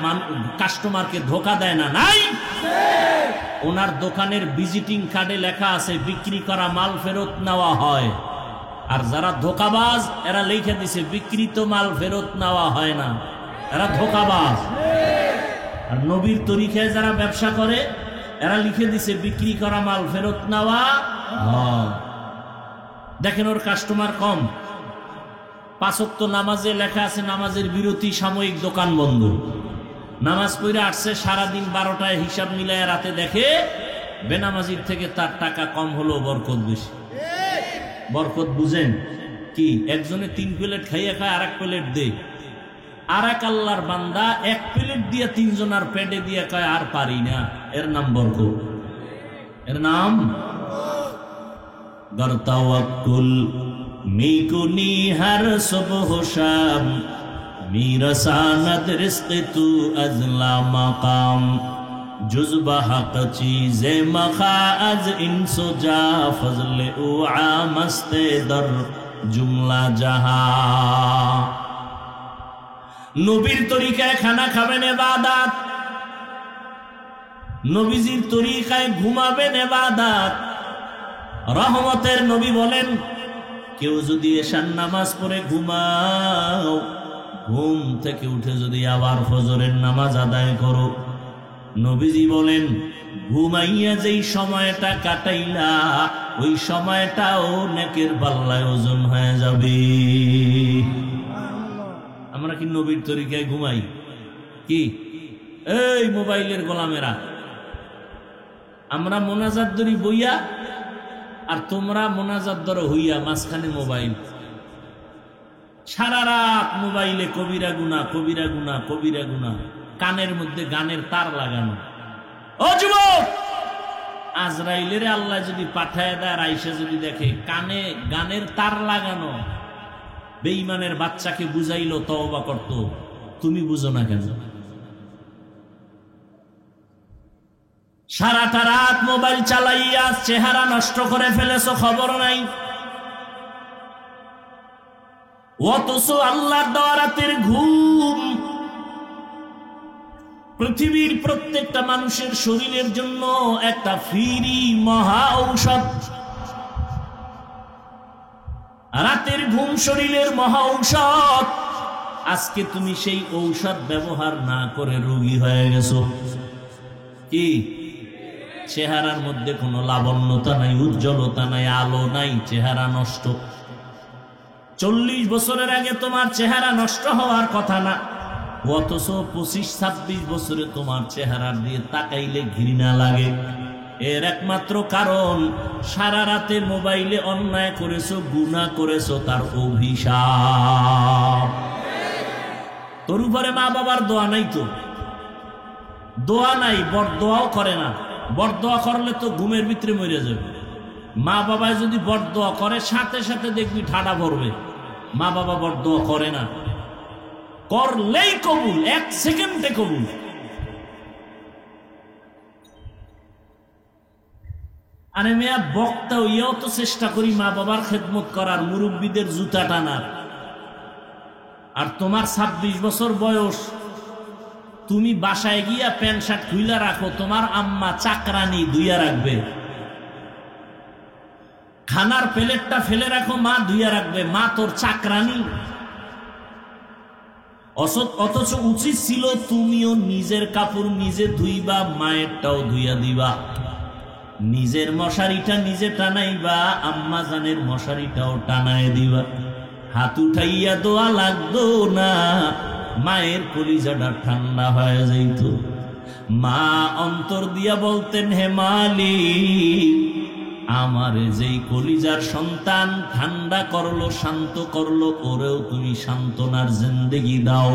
কাস্টমারকে ধোকা দেয় না, নাই? ওনার দোকানের ভিজিটিং কার্ডে লেখা আছে বিক্রি করা মাল ফেরত নেওয়া হয়। আর যারা ধোকাবাজ এরা লিখে দিছে বিক্রিত মাল ফেরত নেওয়া হয় না, এরা ধোকাবাজ। আর নবীর তরিকায় যারা ব্যবসা করে এরা লিখে দিছে বিক্রি করা মাল ফেরত নেওয়া হয়। দেখেন ওর কাস্টমার কম। 5 ওয়াক্ত নামাজে লেখা আছে নামাজের বিরতি, সাময়িক দোকান বন্ধ। নামাজ পড়ে আসছে সারাদিন 12টায়, হিসাব মিলায় রাতে দেখে বেনামাজির থেকে তার টাকা কম হলো, বরকত বেশি। বরকত বুঝেন কি? একজনে 3 প্লেট খাইয়ে খায়, আর 1 প্লেট দেয়। আর এক আল্লাহর বান্দা 1 প্লেট দিয়ে 3 জনের পেটে দিয়ে কয় আর পারি না, এর নাম বরকত, এর নাম গরতাওয়াক্কুল মিকুনি হার সুবহ শাম মিরসানাত রিজক তু আজলা মাকাম জুজবা হক চীজে মখা আজ ইনসো যা ফজলে ও আমস্তে দর জুমলা জাহা। নবীর তরিকায় খানা খাবেন ইবাদত, নবীজির তরিকায় ঘুমাবেন ইবাদত। রহমতের নবী বলেন কেউ যদি এশার নামাজ পড়ে ঘুমাও, ঘুম থেকে উঠে যদি আবার ফজরের নামাজ আদায় করো, নবীজি বলেন ঘুমাইয়া যেই সময়টা কাটাইলা ওই সময়টাও নেকের পাল্লায় ওজন হয়ে যাবে। আমরা কি নবীর তরিকায় ঘুমাই? কি এই মোবাইলের গোলামেরা, আমরা মোনাজাত ধরি বইয়া, আর তোমরা মোনাজাত ধরো হইয়া, মাঝখানে মোবাইল। সারা রাত মোবাইলে কবিরা গুনাহ, কবিরা গুনাহ, কবিরা গুনাহ, কানের মধ্যে গানের তার লাগানো। ও যুবক, আজরাইলের আল্লাহ যদি পাঠায় দেয়, আইসা যদি দেখে কানে গানের তার লাগানো, বেঈমানের বাচ্চাকে বুঝাইলো তওবা করত, তুমি বুঝো না কেন? সারাটা রাত মোবাইল চালাইয়া চেহারা নষ্ট করে ফেলেছো, খবর নাই। অথচ আল্লাহর দেওয়া রাতের ঘুম পৃথিবীর প্রত্যেকটা মানুষের শরীরের জন্য একটা ফ্রি মহা ঔষধ। রাতের ঘুম শরীরের মহা ঔষধ। আজকে তুমি সেই ঔষধ ব্যবহার না করে রোগী হয়ে গেছো। কি? চেহারার মধ্যে কোনো লাবণ্যতা নাই, উজ্জ্বলতা নাই, আলো নাই, চেহারা নষ্ট। 40 বছরের আগে তোমার চেহারা নষ্ট হওয়ার কথা না, অথচ 25-26 বছরে তোমার চেহারার দিয়ে তাকাইলে ঘৃণা লাগে। এর একমাত্র কারণ সারা রাতে মোবাইলে অন্যায় করেছো, গুনাহ করেছো, তার অভিশাপ। তোর উপরে মা বাবার দোয়া নাই, তো দোয়া নাই, বরদোয়াও করে না। বরদোয়া করলে তো ঘুমের ভিতরে মরে যাবে। মা বাবায় যদি বরদোয়া করে সাথে সাথে দেখবি ঠাডা ভরবে। মা বাবা বরদোয়া করে না, করলেই কবুল, 1 সেকেন্ডে কবুল। আরে মেয়া বক্তা হইয়াও তো চেষ্টা করি মা বাবার খেদমত করার, মুরব্বীদের জুতা টানার। আর তোমার 26 বছর বয়স, তুমি বাসায় গিয়া প্যান্ট শার্ট খুইলা রাখো, তোমার আম্মা চাকরানি ধুইয়া রাখবে। খানার প্লেটটা ফেলে রাখো, মা ধুইয়া রাখবে। মা তোর চাকরানি। অথচ উচিত ছিল তুমিও নিজের কাপড় নিজে ধুইবা, মায়েরটাও ধুইয়া দিবা। নিজের মশারিটা নিজে টানাইবা, আম্মা জানের মশারিটাও টানায় দিবা। হাত উঠাইয়া দোয়া লাগতো না, মায়ের কলিজাটা ঠান্ডা হয়ে যাইত। মা অন্তর দিয়া বলতেন, হে মালিক, আমারে যেই কলিজার সন্তান ঠান্ডা করলো, শান্ত করলো, ওরেও তুমি সান্ত্বনার জিন্দেগি দাও,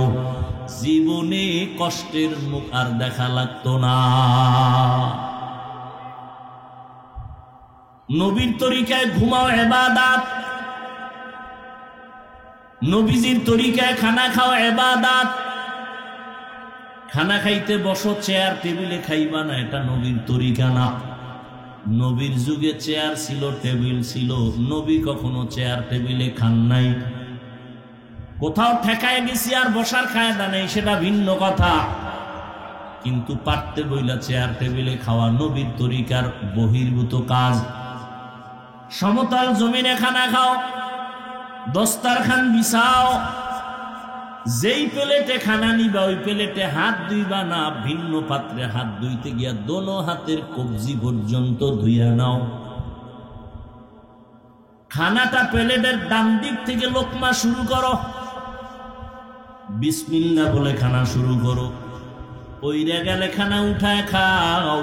জীবনে কষ্টের মুখ আর দেখা লাগতো না। নবীর তরিকায় ঘুমাও ইবাদত, নবীজির তরিকায় খানা খাও ইবাদত। খানা খাইতে বসো, চেয়ার টেবিলে খাইবা না, এটা নবীর তরিকা না। নবীর যুগে চেয়ার ছিল, টেবিল ছিল, নবী কখনো চেয়ার টেবিলে খান নাই। কোথাও ঠেকায় গেছি আর বসার কায়দা নেই, সেটা ভিন্ন কথা, কিন্তু পারতে বইলা চেয়ার টেবিলে খাওয়া নবীর তরিকার বহির্ভূত কাজ। সমতল জমিনে খানা খাও, দস্তারখান বিছাও, যেই প্লেটে খানা নিবা ওই প্লেটে হাত ধুইবা না, ভিন্ন পাত্রে হাত ধুইতে গিয়া দোনো হাতের কবজি পর্যন্ত ধুইয়া নাও। খানাটা প্লেটের ডান দিক থেকে লোকমা শুরু করো, বিসমিল্লাহ বলে খানা শুরু করো। ওইরে গেলে খানা উঠায় খাও।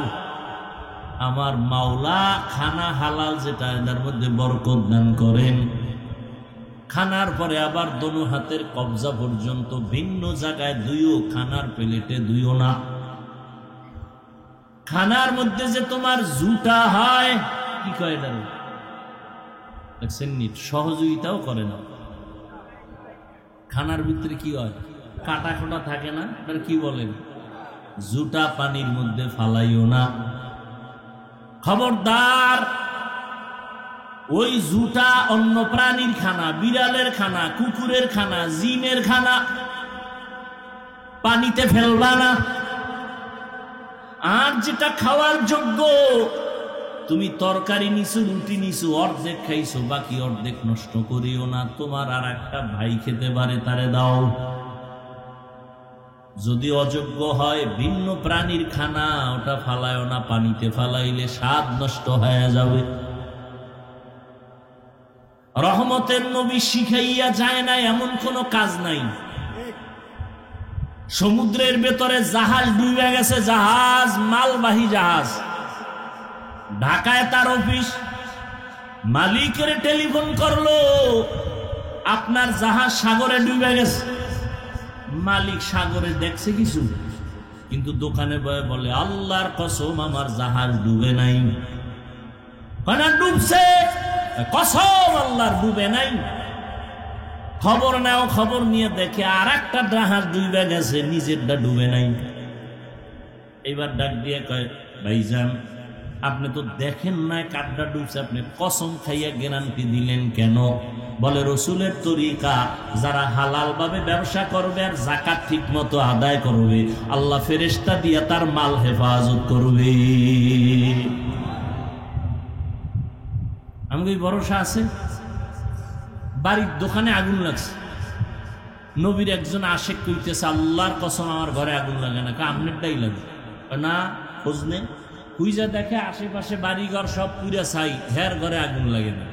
আমার মাওলা খানা হালাল যেটা, এটার মধ্যে বরকত দান করেন। খানার পরে আবার দোনো হাতের কবজা পর্যন্ত ভিন্ন জায়গায় ধুইও, খানার প্লেটে ধুইও না। খানার মধ্যে যে তোমার জুটা হয়, কি কয় এটা দেখছেন, সহযোগিতাও করে না। খানার ভিতরে কি হয়, কাটা খোটা থাকে না, এটা কি বলেন, জুটা পানির মধ্যে ফালাইও না। খবরদার, ওই জুটা অন্য প্রাণীর খানা, বিড়ালের খানা, কুকুরের খানা, জিনের খানা, পানিতে ফেলবা না। আর যেটা খাওয়ার যোগ্য, তুমি তরকারি নিছো, রুটি নিছো, অর্ধেক খাইছো, বাকি অর্ধেক নষ্ট করিও না। তোমার আর একটা ভাই খেতে পারে, তারে দাও। যদি অযোগ্য হয় ভিন্ন প্রাণীর খানা, ওটা ফালায়ও না, পানিতে ফালাইলে স্বাদ নষ্ট হয়ে যাবে। রহমতের নবী শিখাইয়া যায় না এমন কোনো কাজ নাই। সমুদ্রের ভেতরে জাহাজ ডুবে গেছে, জাহাজ মালবাহী জাহাজ, ঢাকায় তার অফিস, মালিকের টেলিফোন করলো, আপনার জাহাজ সাগরে ডুবে গেছে। মালিক সাগরে দেখছে কিছু, কিন্তু দোকানে বয়ে বলে, আল্লাহর কসম আমার জাহাজ ডুবে নাই। কেন ডুবছে? কসম আল্লাহর ডুবে নাই। খবর নাও, খবর নিয়ে দেখে আর একটা জাহাজ ডুবে গেছে, নিজেরটা ডুবে নাই। এবার ডাক দিয়ে কয়, ভাইজান আপনি তো দেখেন না কাঠটা ডুবছে, আপনি কসম খাইয়া গ্যারান্টি দিলেন কেন? বলে, রসুলের তরিকা, যারা হালাল ভাবে ব্যবসা করবে আর যাকাত ঠিক মতো আদায় করবে, আল্লাহ ফেরেশতা দিয়া তার মাল হেফাজত করবে। আমাকে ভরসা আছে। বাড়ির দোকানে আগুন লাগছে, নবীর একজন আশেক কইতেছে, আল্লাহর কসম আমার ঘরে আগুন লাগে না। আপনারটাই লাগে না, খোঁজ নেই। খুঁজা দেখে আশেপাশে বাড়িঘর সব পুরা ছাই, হের ঘরে আগুন লাগে না।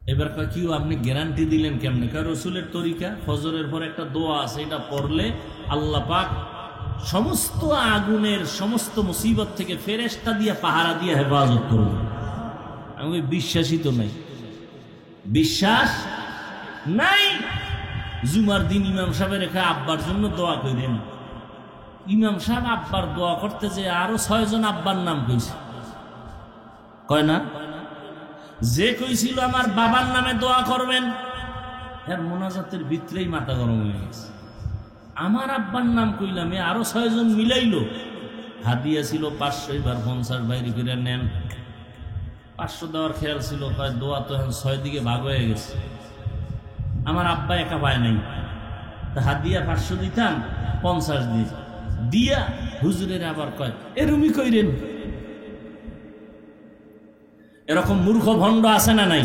এবার কি আপনি গ্যারান্টি দিলেন কেমনে? কারণ রসুলের তরিকা, ফজরের পর একটা দোয়া আছে, এটা পড়লে আল্লাহ পাক সমস্ত আগুনের সমস্ত মুসিবত থেকে ফেরেশতা দিয়ে পাহারা দিয়ে হেফাজত করবে। আমি বিশ্বাসই তো নাই, বিশ্বাস নাই। জুমার দিন ইমাম সাহেবের রেখে আব্বার জন্য দোয়া করেন। ইমাম সাহেব আব্বার দোয়া করতে যে আরো 6 জন আব্বার নাম কইছে, কয় না? যে কইছিল আমার বাবার নামে দোয়া করবেন, এর মোনাজাতের ভিতরেই মাথা গরম হয়ে গেছে। আমার আব্বার নাম কইলাম, আরো 6 জন মিলাইলো। হাদিয়া ছিল 500, এবার 50 বাইরে ফিরে নেন। 500 দেওয়ার খেয়াল ছিল, কয় দোয়া তো এখন 6 দিকে ভাগ হয়ে গেছে। আমার আব্বা একা পায় নাই, তা হাদিয়া 500 দিতাম, 50 দিয়া হুজুরের আবার কয় এরুমি কইরেন। এরকম মূর্খ ভণ্ড আছে না নাই?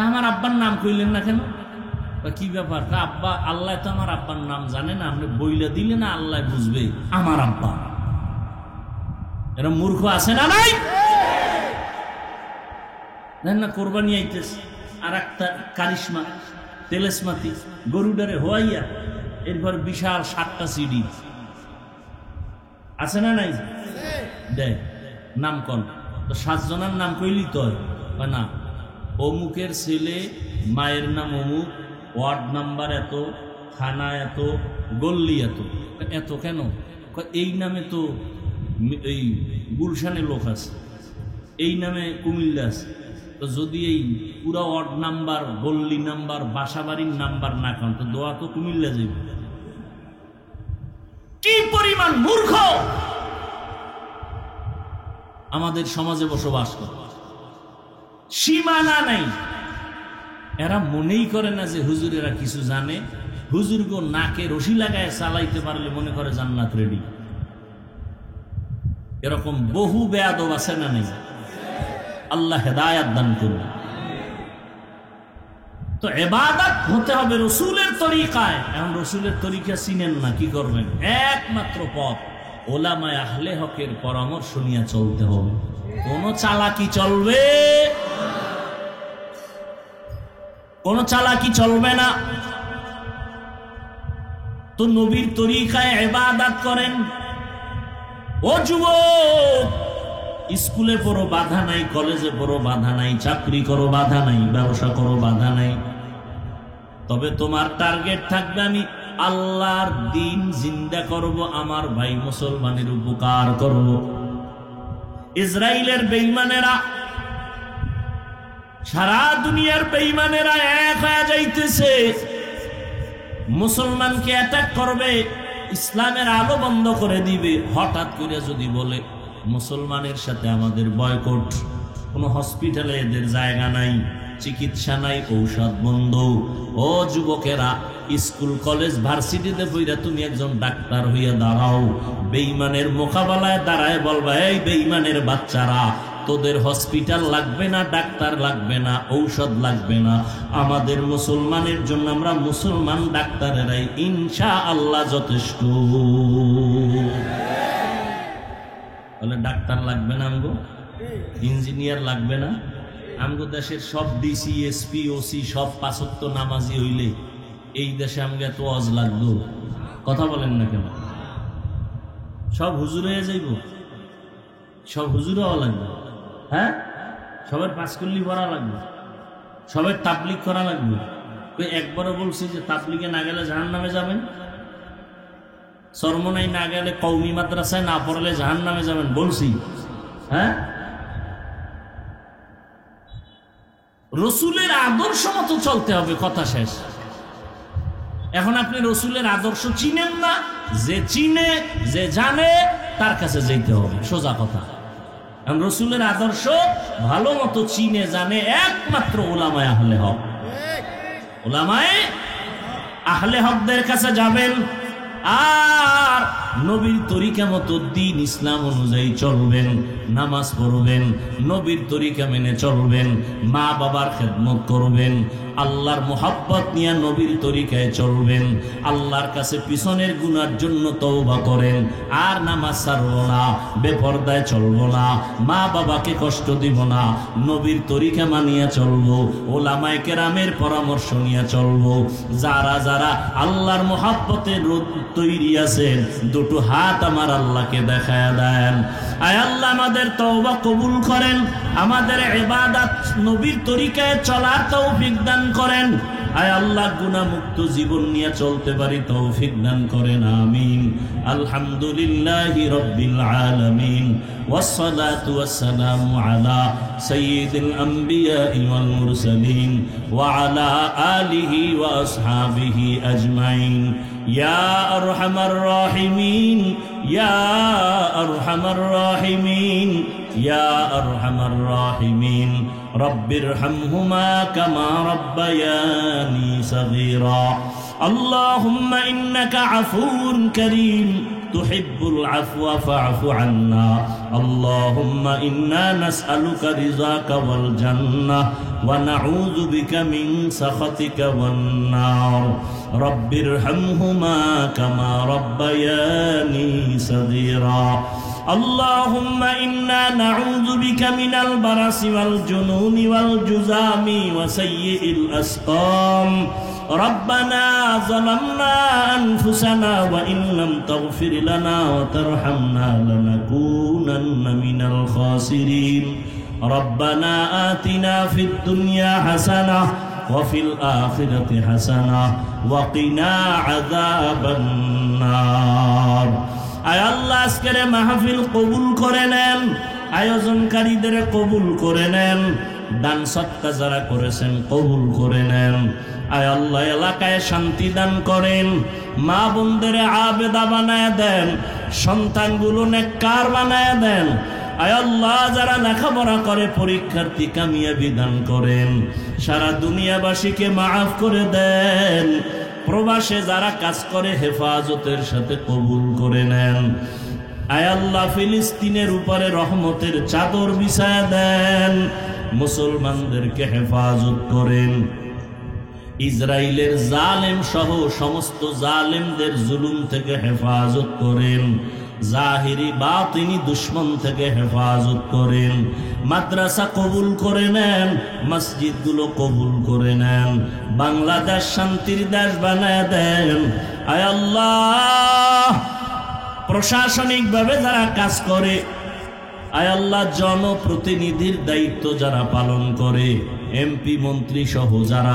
আমার আব্বার নাম কইলেন না কেন? কি ব্যাপার? আব্বা, আল্লাহ তো আমার আব্বার নাম জানে না, আপনি বইলে দিলে না আল্লাহ বুঝবে আমার আব্বা। এরকম মূর্খ আছে না নাই? দেন না, কোরবানি আইতেছে, আর একটা কারিশমা তেলেসমাতি গরুডারে হোয়াইয়া, এরপর বিশাল 7টা সিডি আছে না নাই? দেয় নাম কন, তো 7 জনের নাম কইলি তো না, অমুকের ছেলে, মায়ের নাম অমুক, ওয়ার্ড নাম্বার এত, থানা এত, গল্লি এত। এত কেন? এই নামে তো এই গুলশানে লোক আছে, এই নামে কুমিল্লা আছে, তো যদি এই পুরো ওয়ার্ড নাম্বার, গল্লি নাম্বার, বাসাবাড়ির নাম্বার না কান তো দোয়া তো কুমিল্লা যাবে। কি পরিমাণ মূর্খ আমাদের সমাজে বসবাস করে, সীমানা নাই। এরা মনেই করে না যে হুজুরেরা কিছু জানে। হুজুর গো নাকে রশি লাগায় চালাইতে পারলে মনে করে জান্নাত রেডি। এরকম বহু বেয়াদব আছে না নেই? আল্লাহ হেদায়াত দান করুন। তো ইবাদত হতে হবে রসুলের তরিকায়। এখন রসুলের তরিকা চিনেন না, কি করবেন? একমাত্র পথ ওলামায়ে আহলে হকের পরামর্শ নিয়ে চলতে হবে। কোন চালাকি চলবে, কোন চালাকি চলবে না। তো নবীর তরিকায় ইবাদত করেন। ও যুবক, স্কুলে পড়ো বাধা নাই, কলেজে পড়ো বাধা নাই, চাকরি করো বাধা নাই, ব্যবসা করো বাধা নাই। তবে তোমার টার্গেট থাকবে আমি আল্লাহর দিন জিন্দা করব, আমার ভাই মুসলমানের উপকার করব। ইসরায়েলের বেঈমানেরা, সারা দুনিয়ার বেঈমানেরা এক হয়ে যাইতেছে, মুসলমানকে অ্যাটাক করবে, ইসলামের আলো বন্ধ করে দিবে। হঠাৎ করে যদি বলে মুসলমানের সাথে আমাদের বয়কট, কোনো হসপিটালে এদের জায়গা নাই, চিকিৎসা নাই, ঔষধ বন্ধ। ও যুবকেরা, স্কুল কলেজ ভার্সিটিতে পড়া তুমি একজন ডাক্তার হইয়া দাঁড়াও, বেঈমানের মোকাবেলায় দাঁড়ায় বলবা, এই বেঈমানের বাচ্চারা, তোদের হসপিটাল লাগবে না, ডাক্তার লাগবে না, ঔষধ লাগবে না, আমাদের মুসলমানের জন্য আমরা মুসলমান ডাক্তারেরাই ইনশাআল্লাহ যথেষ্ট। বলে ডাক্তার লাগবে না আমগো, ইঞ্জিনিয়ার লাগবে না, আমগো দেশের সব ডিসি, এসপি, ওসি সব পাঁচ ওয়াক্ত নামাজি হইলে এই দেশে আমগো এত ওয়াজ লাগতো? কথা বলেন না কেন? সব হুজুর হয়ে যাইব, সব হুজুর হওয়া লাগবে। হ্যাঁ, সবার পাঁচকল্লি পড়া লাগবে, সবার তাবলিগ করা লাগবে। একবারও বলছি যে তাবলিগে না গেলে জাহান্নামে যাবেন, চরমনাই না গেলে, কওমি মাদ্রাসায় না পড়লে জাহান্নামে যাবেন বলছি? হ্যাঁ, রসুলের আদর্শ মতো চলতে হবে, কথা শেষ। এখন আপনি রসুলের আদর্শ চিনেন না, যে চিনে, যে জানে তার কাছে যেতে হবে, সোজা কথা। এখন রসুলের আদর্শ ভালো মতো চিনে জানে একমাত্র ওলামায়ে আহলে হক। ওলামায়ে আহলে হকদের কাছে যাবেন, আর নবীর তরিকা মতো দিন ইসলাম অনুযায়ী চলবেন, নামাজ পড়বেন, নবীর তরিকা মেনে চলবেন, মা বাবার খেদমত করবেন, আল্লাহর মোহাব্বত নিয়ে নবীর তরিকায় চলবেন, আল্লাহর কাছে পিছনের গুনার জন্য তওবা করেন, আর নামাজ ছাড়ব না, বেপরদায় চলব না, মা বাবাকে কষ্ট দিব না, নবীর তরিকা মানিয়ে চলব, ওলামায়ে কেরামের পরামর্শ নিয়ে চলব। যারা যারা আল্লাহর মোহাব্বতের তৈরি আছেন, দুটো হাত আমার আল্লাহকে দেখায় দেন। আয় আল্লাহ, আমাদের তওবা কবুল করেন, আমাদের ইবাদত নবীর তরিকায় চলার তৌফিক দান করেন। আয় আল্লাহ, গুনাহমুক্ত জীবন নিয়ে চলতে পারি তৌফিক দান করেন, আমিন। আলহামদুলিল্লাহি রাব্বিল আলামিন, ওয়াসসালাতু ওয়াসসালামু আলা সাইয়্যিদিল আমবিয়া ওয়াল মুরসালিন ওয়া আলা আলিহি ওয়া আসহাবিহি আজমাইন। ইয়া আরহামার রাহিমিন, ইয়া আরহামার রাহিমিন, ইয়া আরহামার রাহিমিন। রব্বিরহামহুমা কামা রব্বায়ানি সগীরা। আল্লাহুম্মা ইন্নাকা আফুউন কারীম তুহিব্বুল আফওয়া ফা'ফু আন্না। আল্লাহুম্মা ইন্না নাসআলুকা রিযাকা ওয়াল জান্নাহ ওয়া নাউযু বিকা মিন সাখাতিকা ওয়ান নার। রব্বিরহামহুমা কামা রব্বায়ানি সগীরা। اللهم إنا نعوذ بك من البرص والجنون والجذام وسيء الأسقام. ربنا ظلمنا أنفسنا وإن لم تغفر لنا وترحمنا لنكونن من الخاسرين. ربنا آتنا في الدنيا حسنة وفي الآخرة حسنة وقنا عذاب النار. আয় আল্লাহ, আজকের মাহফিল কবুল করে নেন, আয়োজনকারীদের কবুল করে নেন। দান সদকা যারা করেছেন কবুল করে নেন। আয় আল্লাহ এলাকায় শান্তি দান করেন, মা বোনদের আবেদা বানায় দেন, সন্তানগুলো নেককার বানায় দেন। আয় আল্লাহ যারা লেখাপড়া করে পরীক্ষার্থী কামিয়াবি দান করেন, সারা দুনিয়াবাসীকে মাফ করে দেন। প্রবাসে যারা কাজ করে হেফাজতের সাথে কবুল করে নেন। আয় আল্লাহ ফিলিস্তিনের উপরে রহমতের চাদর বিছায়া দেন, মুসলমানদেরকে হেফাজত করেন। ইসরায়েলের জালেম সহ সমস্ত জালেমদের জুলুম থেকে হেফাজত করেন, জাহিরি বাতিনি দুশ্মন থেকে হেফাজত করেন। মাদ্রাসা কবুল করে নেন, মসজিদগুলো কবুল করে নেন, বাংলাদেশ শান্তির দেশ বানায় দেন। আয় আল্লাহ প্রশাসনিকভাবে যারা কাজ করে, আয় আল্লাহ জনপ্রতিনিধির দায়িত্ব যারা পালন করে, এমপি মন্ত্রী সহ যারা